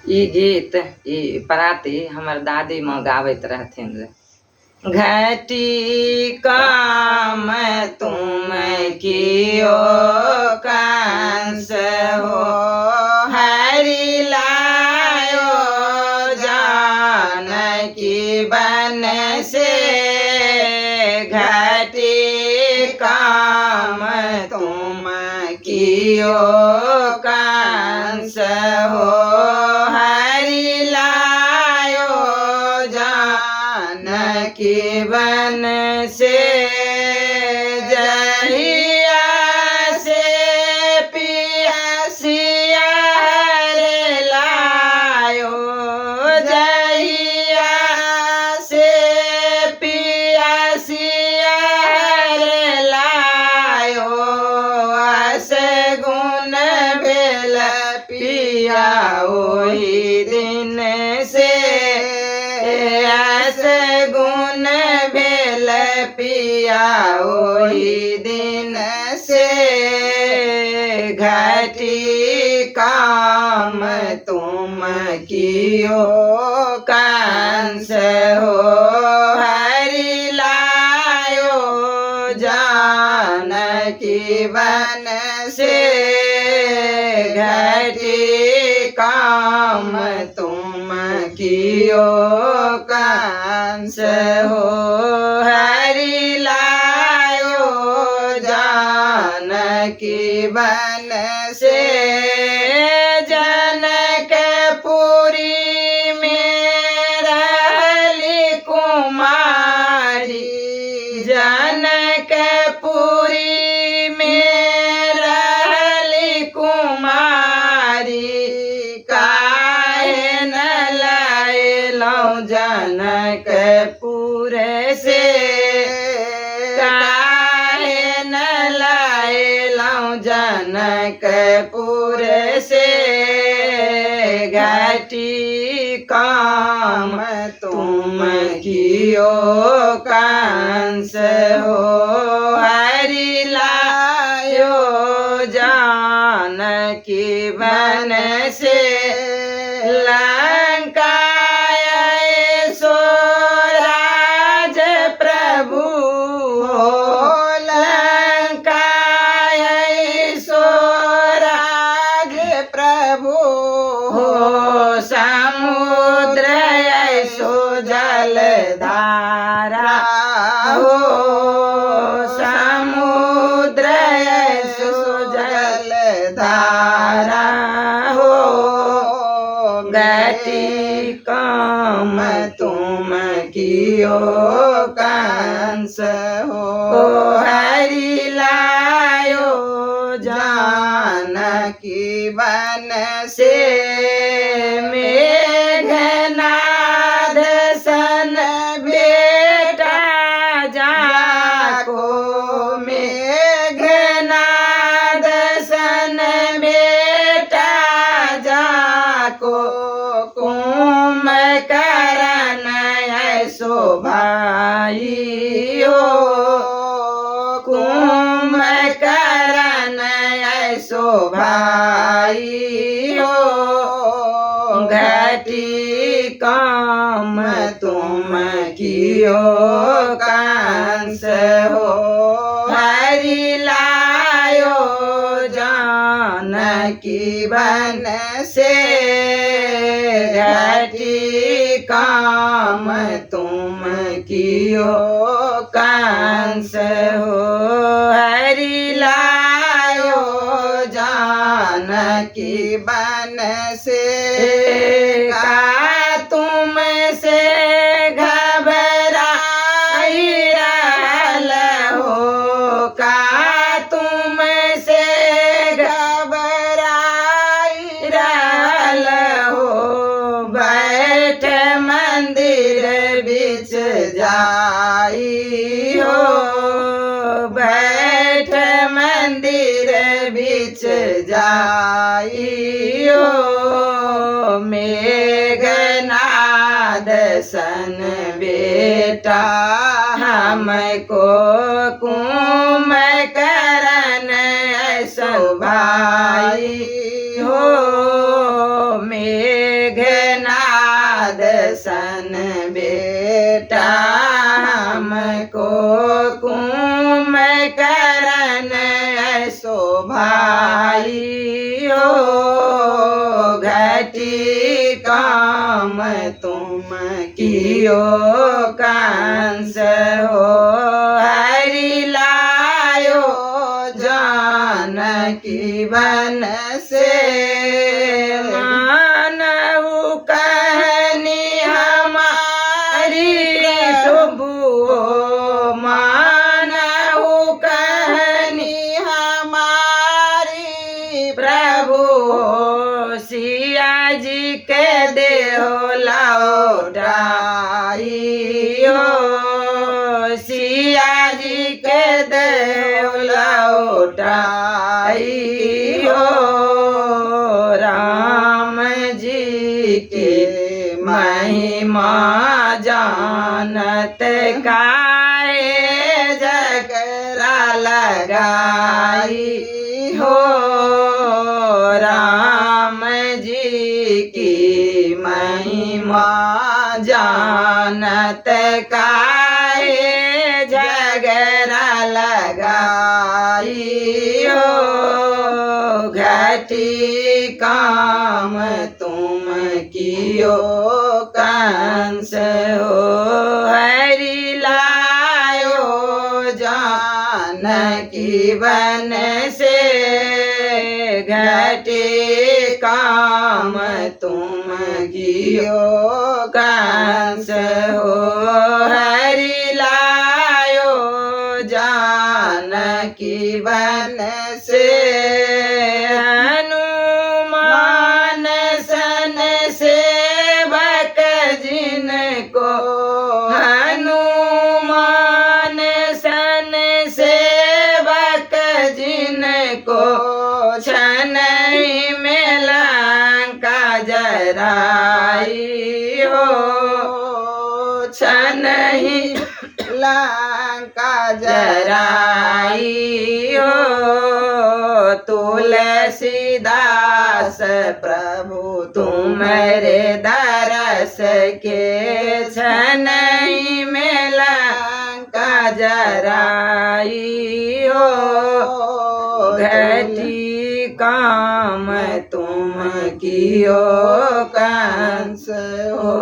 ई गीत ई पराती हमर दादी माँ गाबैत रहथिन रे। घटी काम तुम कियो कंस हो, हरि लायो जानकी बन से। घटी काम तुम कियो कंस हो, हरि लायो जानकी बन से। जहिया से पियसिया हरि लायो, जहिया से पियसिया हरि लायो, अस गुण भेल पिया ओहि दिन से। अस गुण भेल पिया ओहि दिन से। घटी काम तुम कियो कंस हो, हरि लायो जानकी बन से। घटी काम तुम कियो कंस हो, हरि लायो जानकी बन से। जनकपुरी में रहली कुमारी, जनकपुरी में रहली कुमारी। काहे न लैलौं जनकपुर से, काहे न लैलौं जनकपुर से। घटी काम तुम कियो कंस हो, हरि लायो जानकी बन से। लंका सो राज प्रभु हो, लंका सो राज प्रभु हो। समुद्र ऐसो जलधारा हो, समुद्र ऐसो जलधारा हो। घटी काम तुम कियो कंस हो, हरि लायो जानकी बन से। मेघनाद सन बेटा जाको, मेघनाद सन बेटा जाको। कुंभकर्ण ऐसो भाई हो, कुंभकर्ण ऐसो भाई हो। घटी काम तुम कियो कंस हो, हरि लायो जानकी बन से। घटी काम तुम कियो कंस हो, हरि लायो जानकी बन से। का तुम से घबराई रहल हो, का तुम से घबराई रहल हो। बैठ मंदिर बीच जाई हो, बैठ मंदिर बीच जाई हो। मेघनाद सन बेटा हमको कुंभकर्ण ऐसो भाई हो। मेघ सन बेटा हमको कुम करन ऐसो भाई हो घटी काम तुम कियो कंस हो हरि लायो जानकी बन से मानहु कहनी हमारी प्रभु मानहु कहनी हमारी प्रभु सिया जी के देहो लौटाई हो सिया जी के देहो लौटाई हो राम जी के महिमा जानत काए जगरा लगाई हो राम जी की महिमा जानत काए झगड़ा लगाई हो घटी काम तुम कियो कंस हो हरि लायो जानकी बन से घटे काम तुम कियो कंस हो हरि लायो जानकी बन से हनुमान सन सेवक जिनको हनुमान सन सेवक जिनको छनई में लंका जराई हो छनई लंका जराई हो तुलसीदास प्रभु तुम्हारे दरस के छनई में लंका जराई हो घटी काम तुम कियो कंस हो